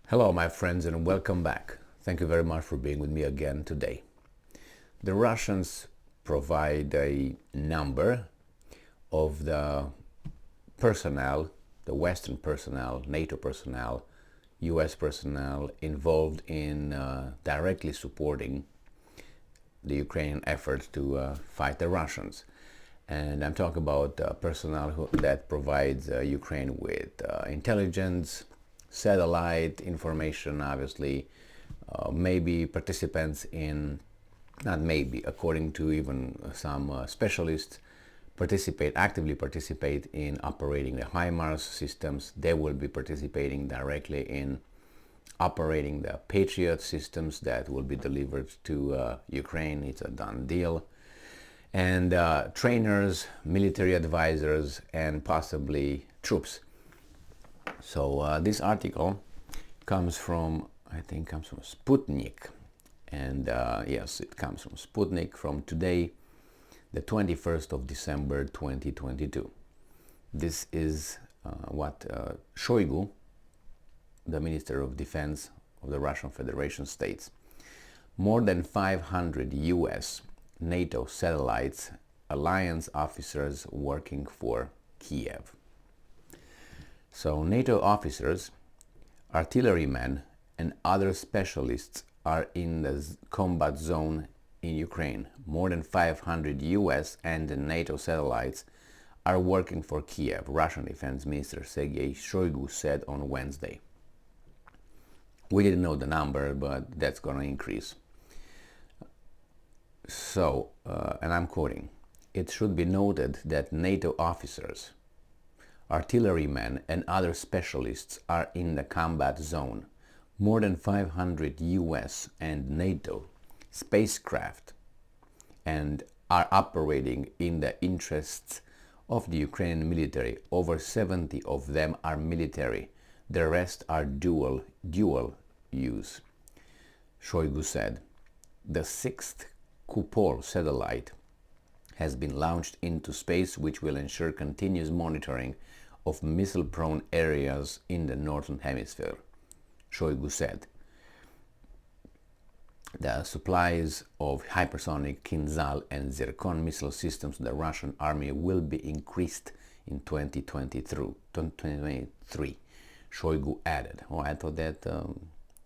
Hello, my friends, and welcome back. Thank you very much for being with me again today. The Russians provide a number of the personnel, the Western personnel, NATO personnel, US personnel involved in directly supporting the Ukrainian effort to fight the Russians. And I'm talking about personnel that provides Ukraine with intelligence, satellite information, obviously, maybe participants in, not maybe, according to even some specialists, actively participate in operating the HIMARS systems. They will be participating directly in operating the Patriot systems that will be delivered to Ukraine. It's a done deal. And trainers, military advisors, and possibly troops. So this article comes from, I think, comes from Sputnik, and yes, it comes from Sputnik from today, the 21st of December 2022. This is what Shoigu, the Minister of Defense of the Russian Federation, states. More than 500 US, NATO satellites, alliance officers working for Kiev. So NATO officers, artillerymen, and other specialists are in the combat zone in Ukraine. More than 500 US and NATO satellites are working for Kiev, Russian Defense Minister Sergei Shoigu said on Wednesday. We didn't know the number, but that's going to increase. So, and I'm quoting, "It should be noted that NATO officers, artillerymen, and other specialists are in the combat zone. More than 500 US and NATO spacecraft and are operating in the interests of the Ukrainian military. Over 70 of them are military. The rest are dual use," Shoigu said. The sixth Kupol satellite has been launched into space, which will ensure continuous monitoring of missile-prone areas in the Northern Hemisphere, Shoigu said. The supplies of hypersonic Kinzhal and Zircon missile systems to the Russian army will be increased in 2023, Shoigu added. Oh, I thought that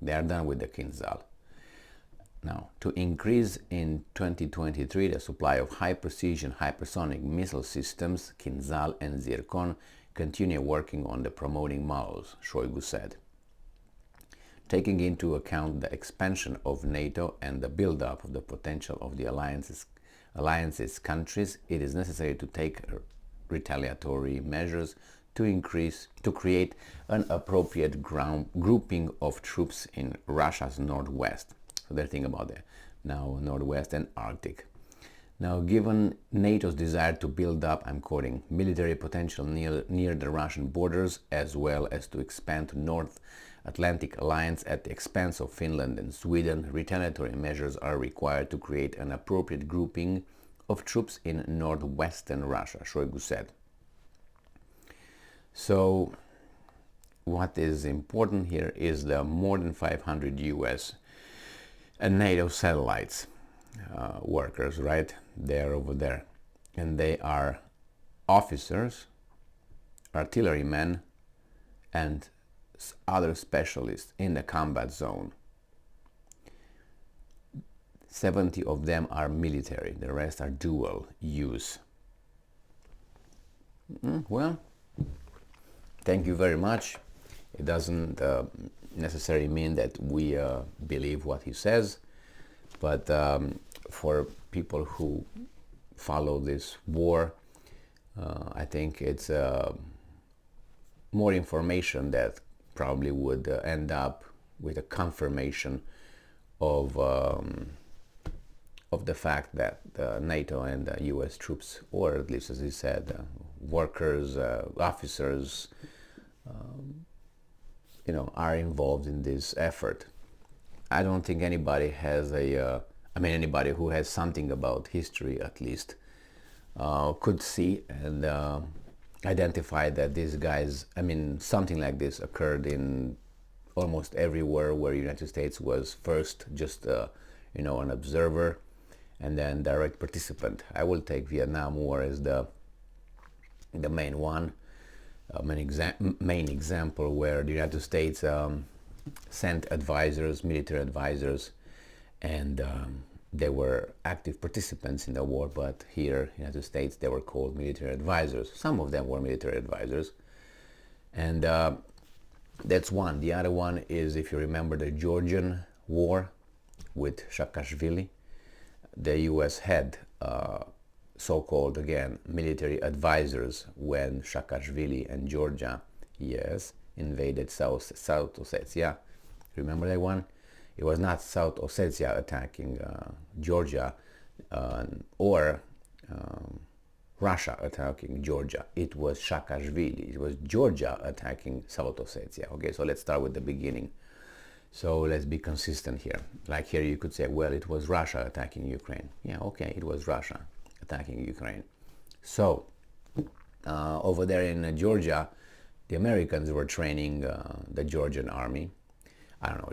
they are done with the Kinzhal. Now, to increase in 2023 the supply of high-precision hypersonic missile systems, Kinzhal and Zircon continue working on the promoting models, Shoigu said. Taking into account the expansion of NATO and the build-up of the potential of the alliance's countries, it is necessary to take retaliatory measures to create an appropriate grouping of troops in Russia's northwest. So they're thinking about that now, northwest and Arctic. Now, given NATO's desire to build up, I'm quoting, military potential near the Russian borders, as well as to expand to North Atlantic Alliance at the expense of Finland and Sweden, retaliatory measures are required to create an appropriate grouping of troops in northwestern Russia, Shoigu said. So, what is important here is the more than 500 US and NATO satellites workers, right? They're over there. And they are officers, artillerymen, and other specialists in the combat zone. 70 of them are military. The rest are dual use. Well, thank you very much. It doesn't necessarily mean that we believe what he says, but for people who follow this war, I think it's more information that probably would end up with a confirmation of the fact that NATO and US troops, or at least as he said, workers, officers, are involved in this effort. I don't think anybody has anybody who has something about history at least could see and identify that these guys, something like this occurred in almost everywhere where United States was first just an observer and then direct participant. I will take Vietnam War as the main one, main example where the United States sent advisors, military advisors, and they were active participants in the war, but here in the United States they were called military advisors. Some of them were military advisors, and that's one. The other one is, if you remember, the Georgian war with Saakashvili. The US had so-called, again, military advisors when Saakashvili and Georgia, yes, invaded South Ossetia. Remember that one? It was not South Ossetia attacking Georgia or Russia attacking Georgia. It was Saakashvili. It was Georgia attacking South Ossetia. Okay, so let's start with the beginning. So let's be consistent here. Like here you could say, well, it was Russia attacking Ukraine. Yeah, okay, it was Russia attacking Ukraine. So over there in Georgia, the Americans were training the Georgian army. I don't know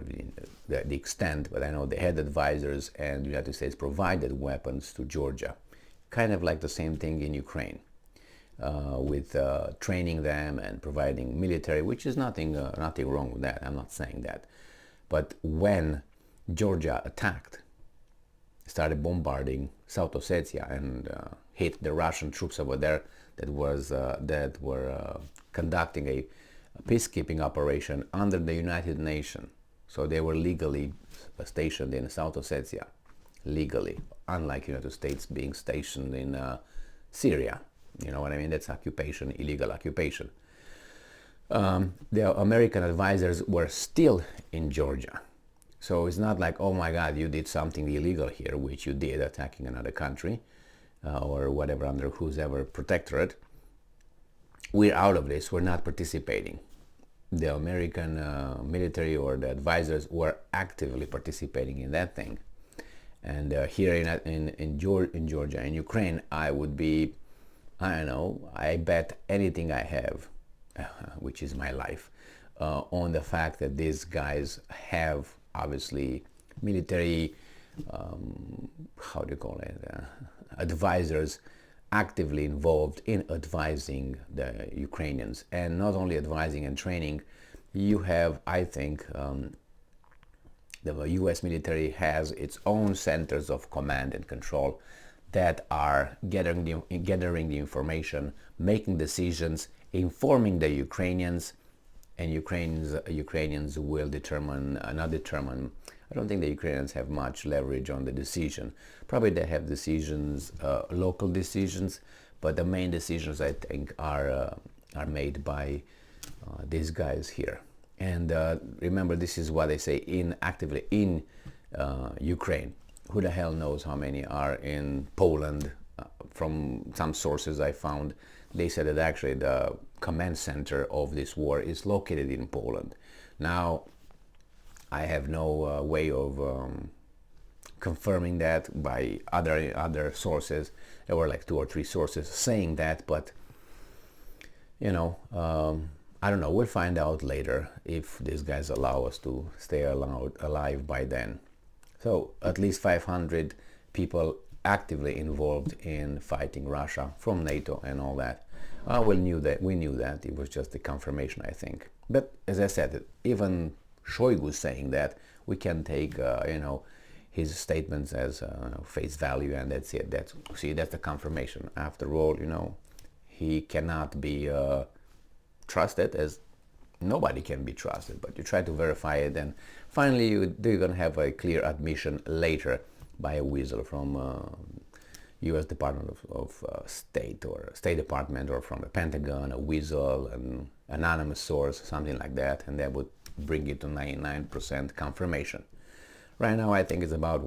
the extent, but I know they had advisors, and the United States provided weapons to Georgia. Kind of like the same thing in Ukraine, with training them and providing military, which is nothing wrong with that. I'm not saying that. But when Georgia attacked, started bombarding South Ossetia and hit the Russian troops over there that were conducting a peacekeeping operation under the United Nations. So they were legally stationed in South Ossetia, legally, unlike United States being stationed in Syria. You know what I mean? That's occupation, illegal occupation. The American advisors were still in Georgia. So it's not like, oh my God, you did something illegal here, which you did, attacking another country or whatever, under whoever protectorate. We're out of this. We're not participating. The American military or the advisors were actively participating in that thing. And here in Georgia, in Ukraine, I would be, I don't know, I bet anything I have, which is my life, on the fact that these guys have obviously military, how do you call it, advisors actively involved in advising the Ukrainians. And not only advising and training, you have, I think, the US military has its own centers of command and control that are gathering the information, making decisions, informing the Ukrainians, and Ukrainians will not determine. I don't think the Ukrainians have much leverage on the decision. Probably they have decisions, local decisions, but the main decisions, I think, are made by these guys here. And remember, this is what they say actively in Ukraine. Who the hell knows how many are in Poland? From some sources I found, they said that actually the command center of this war is located in Poland. Now, I have no way of confirming that by other sources. There were like 2 or 3 sources saying that, but I don't know. We'll find out later if these guys allow us to stay alive by then. So at least 500 people actively involved in fighting Russia from NATO and all that. We knew that. It was just a confirmation, I think. But as I said, even Shoigu saying that, we can take his statements as face value, and that's it. That's the confirmation. After all, he cannot be trusted, as nobody can be trusted. But you try to verify it, and finally you're going to have a clear admission later by a whistle from U.S. Department of State or State Department, or from the Pentagon, a whistle, an anonymous source, something like that, and that would bring it to 99% confirmation. Right now I think it's about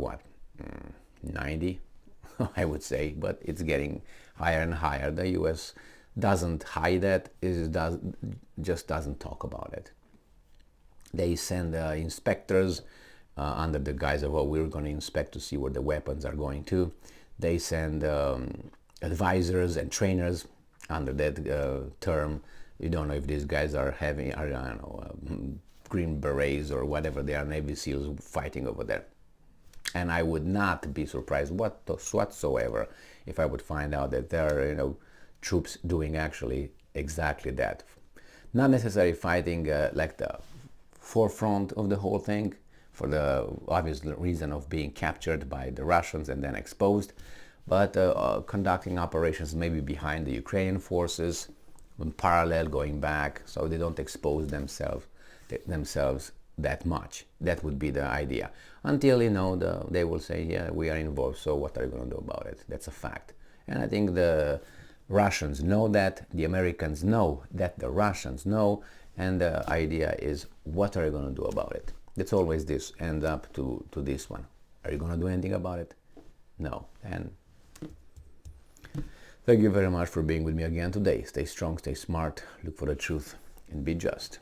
90, I would say, but it's getting higher and higher. The U.S. doesn't hide that, just doesn't talk about it. They send inspectors under the guise of, we're going to inspect to see where the weapons are going to. They send advisors and trainers under that term. You don't know if these guys are having, Green Berets or whatever they are, Navy SEALs fighting over there. And I would not be surprised whatsoever if I would find out that there are, troops doing actually exactly that. Not necessarily fighting like the forefront of the whole thing, for the obvious reason of being captured by the Russians and then exposed, but conducting operations maybe behind the Ukrainian forces, in parallel, going back, so they don't expose themselves that much. That would be the idea. Until, they will say, yeah, we are involved, so what are you going to do about it? That's a fact. And I think the Russians know that, the Americans know that the Russians know, and the idea is, what are you going to do about it? It's always this, end up to this one. Are you going to do anything about it? No. And thank you very much for being with me again today. Stay strong, stay smart, look for the truth, and be just.